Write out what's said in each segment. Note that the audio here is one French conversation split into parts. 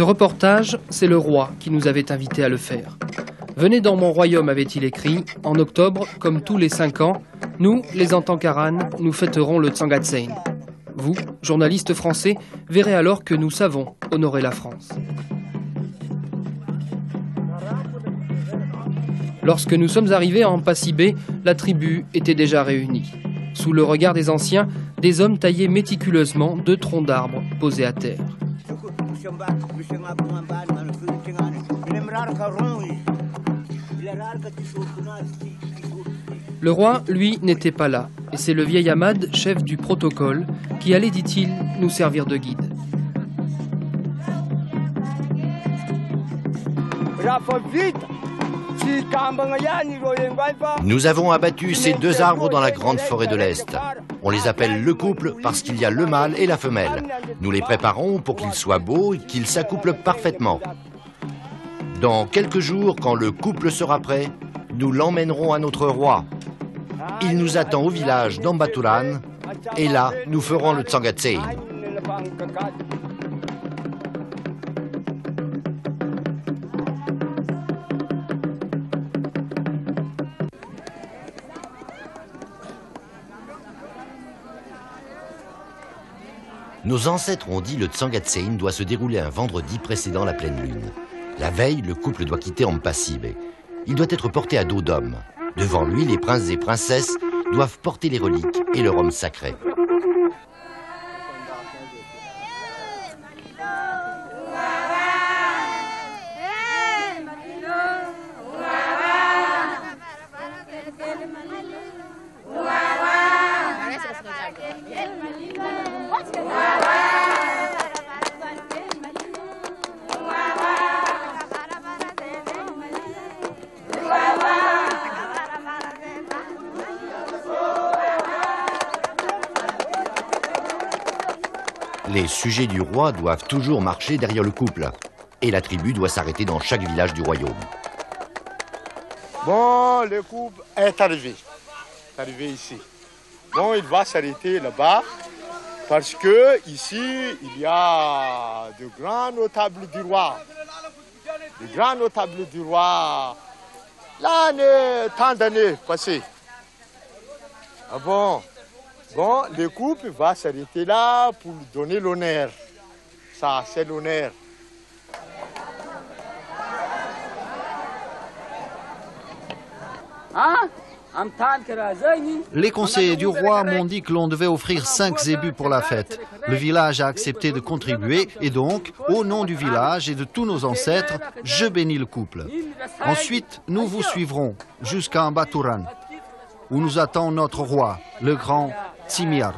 Ce reportage, c'est le roi qui nous avait invités à le faire. Venez dans mon royaume, avait-il écrit. En octobre, comme tous les 5 ans, nous, les Antankaran, nous fêterons le Tsangatsein. Vous, journalistes français, verrez alors que nous savons honorer la France. Lorsque nous sommes arrivés à Ampasibé, la tribu était déjà réunie. Sous le regard des anciens, des hommes taillaient méticuleusement 2 troncs d'arbres posés à terre. Le roi, lui, n'était pas là, et c'est le vieil Ahmad, chef du protocole, qui allait, dit-il, nous servir de guide. Nous avons abattu ces 2 arbres dans la grande forêt de l'Est. On les appelle le couple parce qu'il y a le mâle et la femelle. Nous les préparons pour qu'ils soient beaux et qu'ils s'accouplent parfaitement. Dans quelques jours, quand le couple sera prêt, nous l'emmènerons à notre roi. Il nous attend au village d'Ambaturan et là, nous ferons le Tsangatsein. Nos ancêtres ont dit que le Tsangatsein doit se dérouler un vendredi précédant la pleine lune. La veille, le couple doit quitter Ampasibé. Il doit être porté à dos d'homme. Devant lui, les princes et princesses doivent porter les reliques et le rhum sacré. Les sujets du roi doivent toujours marcher derrière le couple. Et la tribu doit s'arrêter dans chaque village du royaume. Bon, le couple est arrivé. Ici. Bon, il va s'arrêter là-bas parce que ici, il y a de grands notables du roi. De grands notables du roi. Tant d'années passées. Ah bon? Bon, le couple va s'arrêter là pour lui donner l'honneur. Ça, c'est l'honneur. Les conseillers du roi m'ont dit que l'on devait offrir 5 zébus pour la fête. Le village a accepté de contribuer et donc, au nom du village et de tous nos ancêtres, je bénis le couple. Ensuite, nous vous suivrons jusqu'à Ambaturan, où nous attend notre roi, le grand Tsimiar.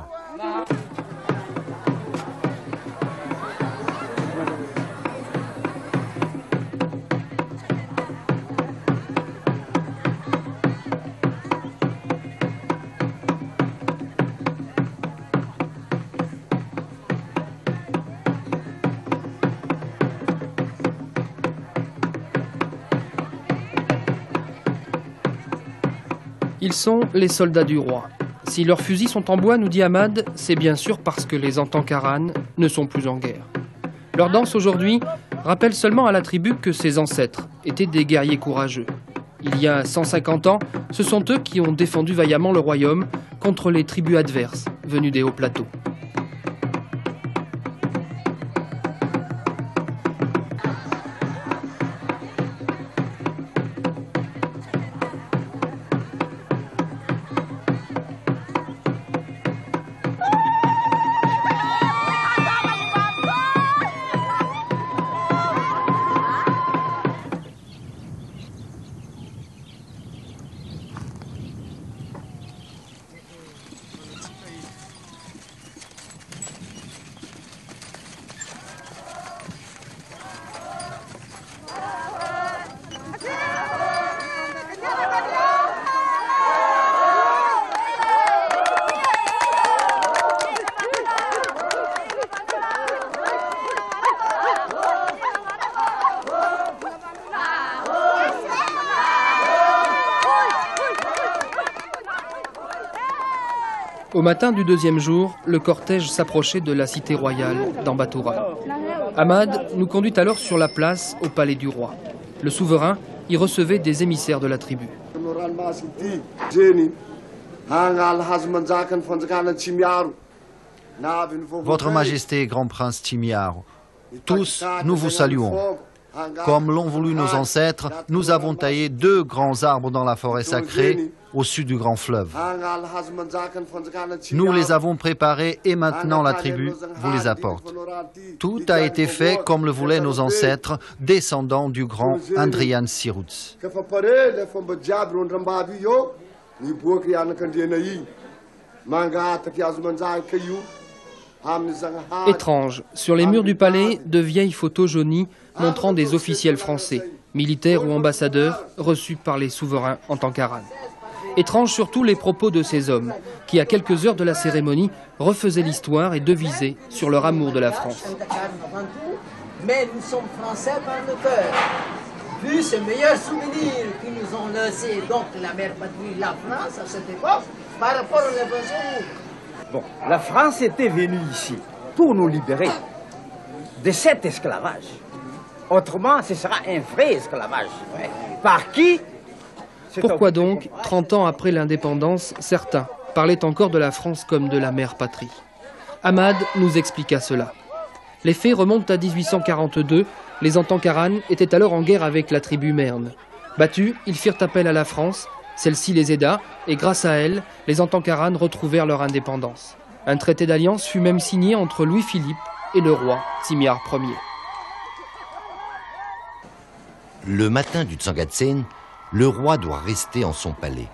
Ils sont les soldats du roi. Si leurs fusils sont en bois, nous dit Ahmad, c'est bien sûr parce que les Antankaran ne sont plus en guerre. Leur danse aujourd'hui rappelle seulement à la tribu que ses ancêtres étaient des guerriers courageux. Il y a 150 ans, ce sont eux qui ont défendu vaillamment le royaume contre les tribus adverses venues des hauts plateaux. Au matin du deuxième jour, le cortège s'approchait de la cité royale d'Ambattoura. Ahmad nous conduit alors sur la place au palais du roi. Le souverain y recevait des émissaires de la tribu. Votre Majesté, Grand Prince Timiar, tous nous vous saluons. Comme l'ont voulu nos ancêtres, nous avons taillé 2 grands arbres dans la forêt sacrée au sud du grand fleuve. Nous les avons préparés et maintenant la tribu vous les apporte. Tout a été fait comme le voulaient nos ancêtres, descendants du grand Andrian Sirutz. Étrange, sur les murs du palais, de vieilles photos jaunies montrant des officiels français, militaires ou ambassadeurs, reçus par les souverains en tant qu'Aran. Étrange surtout les propos de ces hommes, qui à quelques heures de la cérémonie refaisaient l'histoire et devisaient sur leur amour de la France. Mais nous sommes français par le cœur. Vu ces meilleurs souvenirs qui nous ont laissés, donc la mère patrie, la France à cette époque, par rapport aux besoins. Bon, la France était venue ici pour nous libérer de cet esclavage. Autrement, ce sera un vrai esclavage. Ouais. Par qui? Pourquoi donc, 30 ans après l'indépendance, certains parlaient encore de la France comme de la mère patrie? Ahmad nous expliqua cela. Les faits remontent à 1842. Les Antankaran étaient alors en guerre avec la tribu Merne. Battus, ils firent appel à la France. Celle-ci les aida et grâce à elle, les Antankaran retrouvèrent leur indépendance. Un traité d'alliance fut même signé entre Louis-Philippe et le roi Timiar Ier. Le matin du Tsangatsen, le roi doit rester en son palais.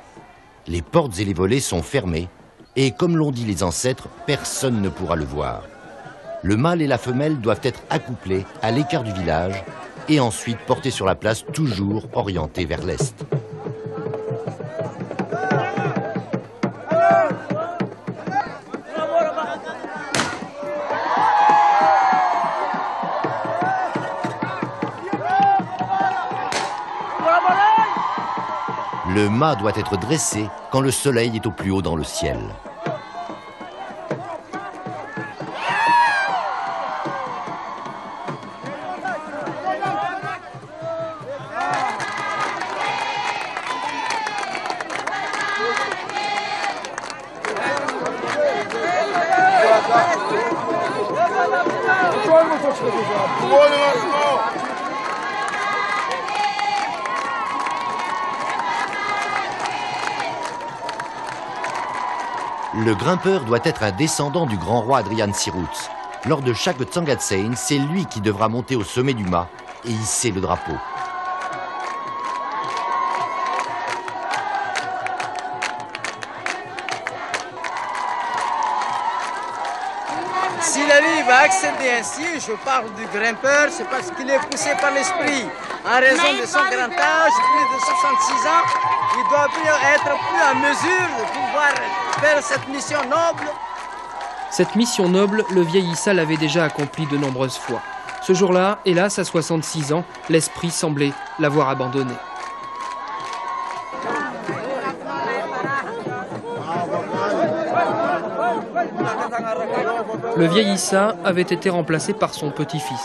Les portes et les volets sont fermés et comme l'ont dit les ancêtres, personne ne pourra le voir. Le mâle et la femelle doivent être accouplés à l'écart du village et ensuite portés sur la place toujours orientée vers l'est. Le mât doit être dressé quand le soleil est au plus haut dans le ciel. Le grimpeur doit être un descendant du grand roi Andrian Sirutz. Lors de chaque Tsangatsen, c'est lui qui devra monter au sommet du mât et hisser le drapeau. Si la vie va accéder ainsi, je parle du grimpeur, c'est parce qu'il est poussé par l'esprit. En raison de son grand âge, plus de 66 ans, il doit être plus en mesure de pouvoir faire cette mission noble. Cette mission noble, le vieil Issa l'avait déjà accomplie de nombreuses fois. Ce jour-là, hélas, à 66 ans, l'esprit semblait l'avoir abandonné. Le vieil Issa avait été remplacé par son petit-fils.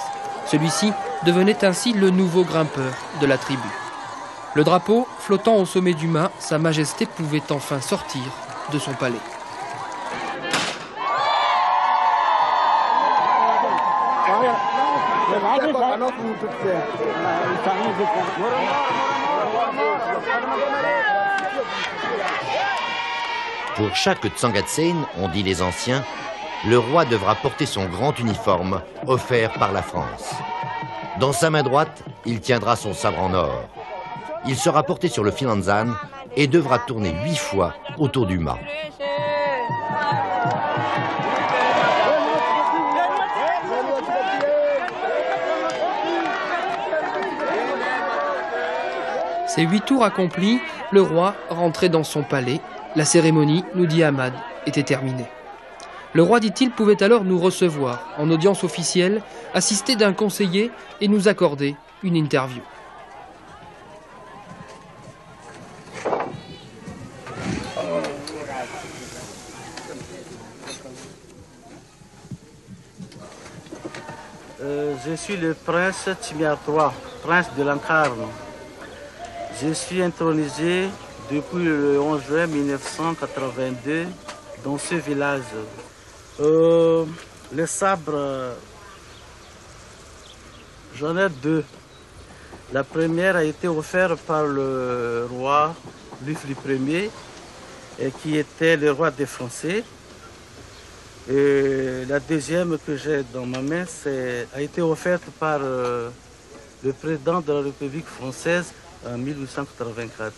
Celui-ci devenait ainsi le nouveau grimpeur de la tribu. Le drapeau flottant au sommet du mât, Sa Majesté pouvait enfin sortir de son palais. Pour chaque Tsangatsen, ont dit les anciens, le roi devra porter son grand uniforme offert par la France. Dans sa main droite, il tiendra son sabre en or. Il sera porté sur le filanzan et devra tourner 8 fois autour du mât. Ces 8 tours accomplis, le roi rentrait dans son palais. La cérémonie, nous dit Ahmad, était terminée. Le roi, dit-il, pouvait alors nous recevoir en audience officielle, assister d'un conseiller et nous accorder une interview. Je suis le prince Timiar III, prince de Lankarn. Je suis intronisé depuis le 11 juin 1982 dans ce village. Les sabres, j'en ai deux. La première a été offerte par le roi Louis-Philippe Ier, qui était le roi des Français. Et la deuxième que j'ai dans ma main a été offerte par le président de la République française en 1884.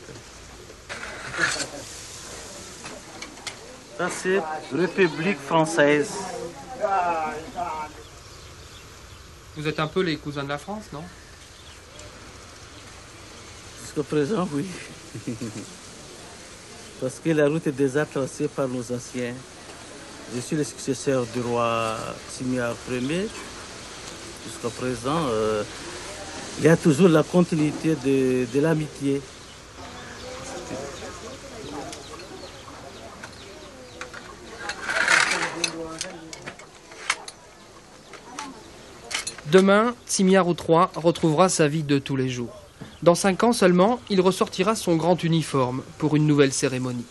Ça, c'est République française. Vous êtes un peu les cousins de la France, non? Jusqu'à présent, oui. Parce que la route est déjà tracée par nos anciens. Je suis le successeur du roi Timiar Ier. Jusqu'à présent, il y a toujours la continuité de l'amitié. Demain, Timiar III retrouvera sa vie de tous les jours. Dans 5 ans seulement, il ressortira son grand uniforme pour une nouvelle cérémonie.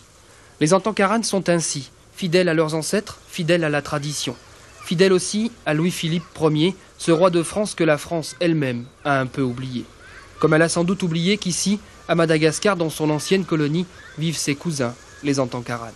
Les Antankaranes sont ainsi, fidèles à leurs ancêtres, fidèles à la tradition, fidèles aussi à Louis-Philippe Ier, ce roi de France que la France elle-même a un peu oublié. Comme elle a sans doute oublié qu'ici, à Madagascar, dans son ancienne colonie, vivent ses cousins, les Antankaranes.